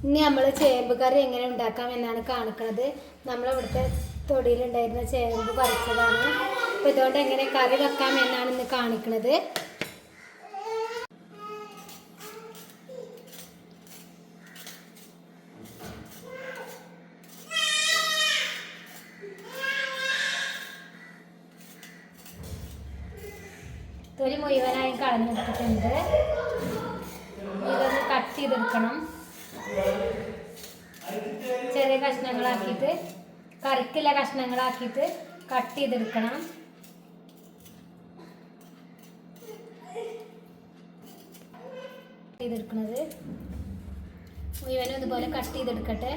ഇനി നമ്മൾ ചേമ്പ് കറി എങ്ങനെ ഉണ്ടാക്കാം എന്നാണ് കാണിക്കുന്നത്. നമ്മളിവിടുത്തെ തൊടിയിലുണ്ടായിരുന്ന ചേമ്പ് പറിച്ചതാണ്. അപ്പോൾ ഇതുകൊണ്ട് എങ്ങനെ കറി വെക്കാം എന്നാണ് ഇന്ന് കാണിക്കുന്നത്. തൊലി മുഴുവനായി കളഞ്ഞെടുത്തിട്ടുണ്ട്. ഇതൊന്ന് കട്ട് ചെയ്തെടുക്കണം. ചെറിയ കഷ്ണങ്ങളാക്കിയിട്ട് കറിക്കുള്ള കഷ്ണങ്ങളാക്കിയിട്ട് കട്ട് ചെയ്തെടുക്കണം. ചെയ്തെടുക്കുന്നത് മുഴുവനും ഇതുപോലെ കട്ട് ചെയ്തെടുക്കട്ടെ.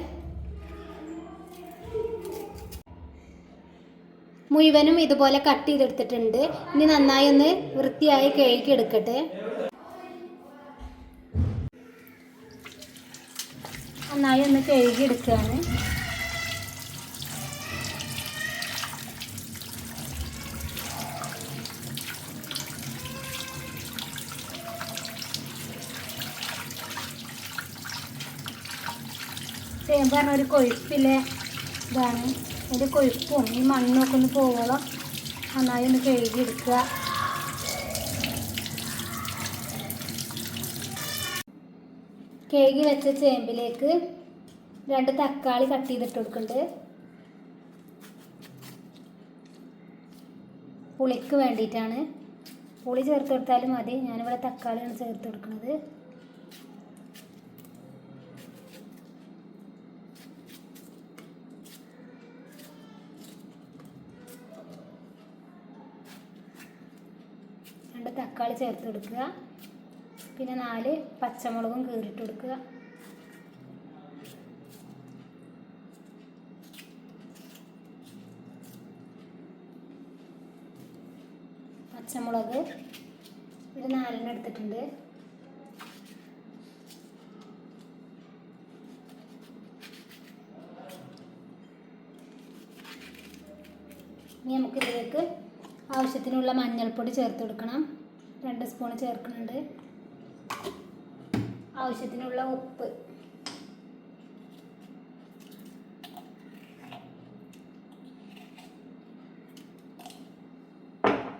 മുഴുവനും ഇതുപോലെ കട്ട് ചെയ്തെടുത്തിട്ടുണ്ട്. ഇനി നന്നായി ഒന്ന് വൃത്തിയായി കഴുകി എടുക്കട്ടെ. നന്നായി ഒന്ന് കഴുകി എടുക്കുകയാണ്. ചേമ്പ് പറഞ്ഞ ഒരു കൊഴുപ്പിലെ ഇതാണ്. ഒരു കൊഴുപ്പും ഈ മണ്ണൊക്കെ ഒന്ന് പോകണം. നന്നായി ഒന്ന് കഴുകി എടുക്കുക. കഴുകി വെച്ച ചേമ്പിലേക്ക് 2 തക്കാളി കട്ട് ചെയ്തിട്ട് കൊടുക്കുന്നുണ്ട്. പുളിക്ക് വേണ്ടിയിട്ടാണ്. പുളി ചേർത്ത് കൊടുത്താലും മതി. ഞാനിവിടെ തക്കാളിയാണ് ചേർത്ത് കൊടുക്കുന്നത്. തക്കാളി ചേർത്ത് കൊടുക്കുക. പിന്നെ 4 പച്ചമുളകും കീറിട്ട് കൊടുക്കുക. പച്ചമുളക് ഒരു 4 എടുത്തിട്ടുണ്ട്. ഇനി നമുക്കിതിലേക്ക് ആവശ്യത്തിനുള്ള മഞ്ഞൾപ്പൊടി ചേർത്ത് കൊടുക്കണം. 2 സ്പൂൺ ചേർക്കുന്നുണ്ട്. ആവശ്യത്തിനുള്ള ഉപ്പ്.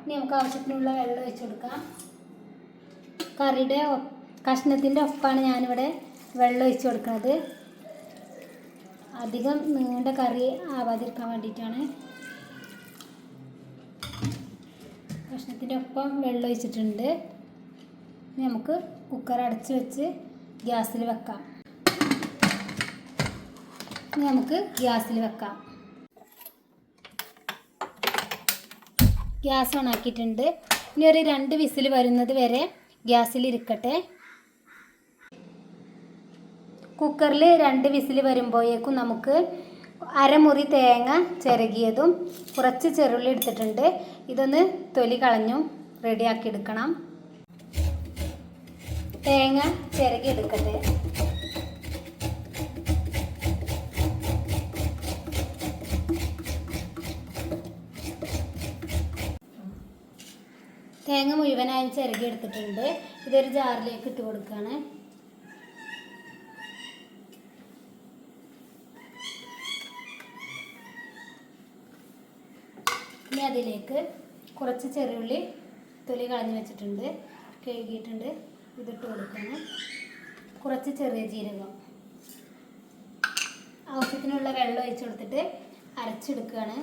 ഇനി നമുക്ക് ആവശ്യത്തിനുള്ള വെള്ളം ഒഴിച്ച് കൊടുക്കാം. കറിയുടെ കഷ്ണത്തിൻ്റെ ഒപ്പാണ് ഞാനിവിടെ വെള്ളം ഒഴിച്ച് കൊടുക്കുന്നത്. അധികം നീണ്ട കറി ആവാതിരിക്കാൻ വേണ്ടിയിട്ടാണ്. കഷ്ണത്തിൻ്റെ ഒപ്പം വെള്ളം ഒഴിച്ചിട്ടുണ്ട്. ഇനി നമുക്ക് കുക്കർ അടച്ച് വെച്ച് ഗ്യാസിൽ വെക്കാം. ഗ്യാസ് ഓൺ ആക്കിയിട്ടുണ്ട്. ഇനി ഒരു 2 വിസിൽ വരുന്നത് വരെ ഗ്യാസിൽ ഇരിക്കട്ടെ. കുക്കറിൽ 2 വിസിൽ വരുമ്പോഴേക്കും നമുക്ക് അരമുറി തേങ്ങ ചിരകിയതും കുറച്ച് ചെറുള്ളി എടുത്തിട്ടുണ്ട്. ഇതൊന്ന് തൊലി കളഞ്ഞു റെഡിയാക്കി എടുക്കണം. തേങ്ങ ചിരകി എടുക്കട്ടെ. തേങ്ങ മുഴുവനായും ചിരകി എടുത്തിട്ടുണ്ട്. ഇതൊരു ജാറിലേക്ക് ഇട്ട് കൊടുക്കുകയാണ്. ഇനി അതിലേക്ക് കുറച്ച് ചെറുള്ളി തൊലി കളഞ്ഞ് വെച്ചിട്ടുണ്ട്, കഴുകിയിട്ടുണ്ട്. ഇതിട്ട് കൊടുക്കുകയാണ്. കുറച്ച് ചെറിയ ജീരകം, ആവശ്യത്തിനുള്ള വെള്ളം ഒഴിച്ച് കൊടുത്തിട്ട് അരച്ചെടുക്കുകയാണ്.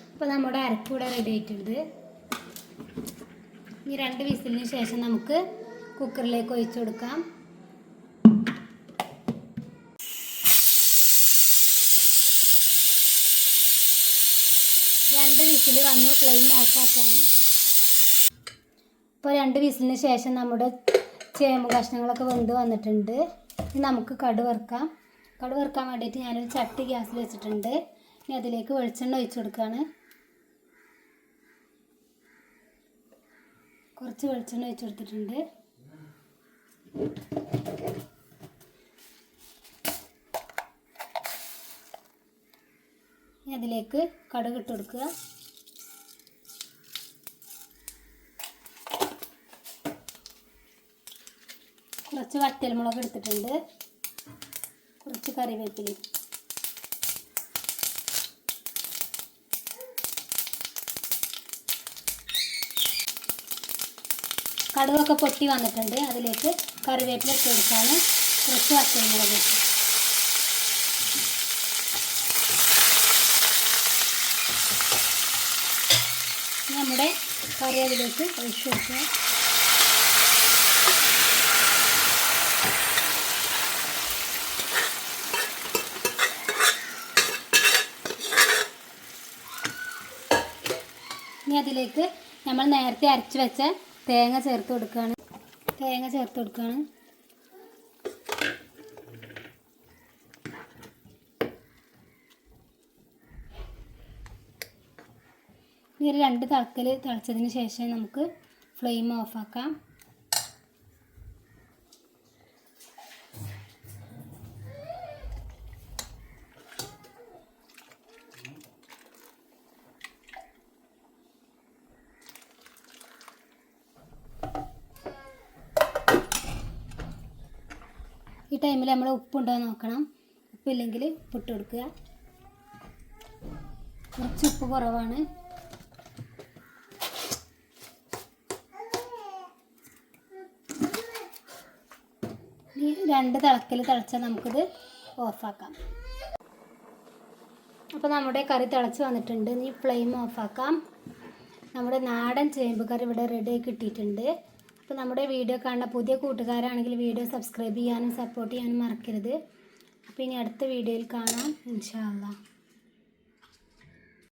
ഇപ്പോൾ നമ്മുടെ അരക്കൂടെ റെഡി ആയിട്ടുണ്ട്. ഈ 2 വിസിലിന് ശേഷം നമുക്ക് കുക്കറിലേക്ക് ഒഴിച്ചു കൊടുക്കാം. രണ്ട് വിസിൽ വന്നു, ഫ്ലെയിം ഓഫാക്കാണ്. ഇപ്പോൾ 2 വിസിലിന് ശേഷം നമ്മുടെ ചേമ്പ് കഷ്ണങ്ങളൊക്കെ വെന്ത് വന്നിട്ടുണ്ട്. ഇനി നമുക്ക് കടുക് വറുക്കാം. കടുക് വറുക്കാൻ വേണ്ടിയിട്ട് ഞാനൊരു ചട്ടി ഗ്യാസിൽ വെച്ചിട്ടുണ്ട്. ഇനി അതിലേക്ക് വെളിച്ചെണ്ണ ഒഴിച്ചു കൊടുക്കുകയാണ്. കുറച്ച് വെളിച്ചെണ്ണ ഒഴിച്ചു കൊടുത്തിട്ടുണ്ട്. അതിലേക്ക് കടുക് ഇട്ട് കൊടുക്കുക. കുറച്ച് വറ്റൽമുളക് എടുത്തിട്ടുണ്ട്, കുറച്ച് കറിവേപ്പില. കടുകൊക്കെ പൊട്ടി വന്നിട്ടുണ്ട്. അതിലേക്ക് കറിവേപ്പില ഇട്ട് കൊടുക്കാണ്, കുറച്ച് വറ്റൽമുളക് ഇട്ട്. നമ്മുടെ കറി അതിലേക്ക് ഒഴിച്ചു കൊടുക്കുക. ഇനി അതിലേക്ക് നമ്മൾ നേരത്തെ അരച്ച് വെച്ച തേങ്ങ ചേർത്ത് കൊടുക്കുകയാണ്. ഇനി ഒരു 2 തിളക്കൽ തിളച്ചതിന് ശേഷം നമുക്ക് ഫ്ലെയിം ഓഫാക്കാം. ഈ ടൈമിൽ നമ്മൾ ഉപ്പുണ്ടോ നോക്കണം. ഉപ്പില്ലെങ്കിൽ ഉപ്പിട്ട് കൊടുക്കുക. കുറച്ച് ഉപ്പ് കുറവാണ്. ഈ 2 തിളക്കൽ തിളച്ചാൽ നമുക്കിത് ഓഫാക്കാം. അപ്പോൾ നമ്മുടെ കറി തിളച്ച് വന്നിട്ടുണ്ട്. ഇനി ഫ്ലെയിം ഓഫാക്കാം. നമ്മുടെ നാടൻ ചേമ്പ് കറി ഇവിടെ റെഡി ആയി കിട്ടിയിട്ടുണ്ട്. അപ്പോൾ നമ്മുടെ വീഡിയോ കാണുന്ന പുതിയ കൂട്ടുകാരാണെങ്കിൽ വീഡിയോ സബ്സ്ക്രൈബ് ചെയ്യാനും സപ്പോർട്ട് ചെയ്യാനും മറക്കരുത്. അപ്പോൾ ഇനി അടുത്ത വീഡിയോയിൽ കാണാം ഇൻഷാ അല്ലാഹ്.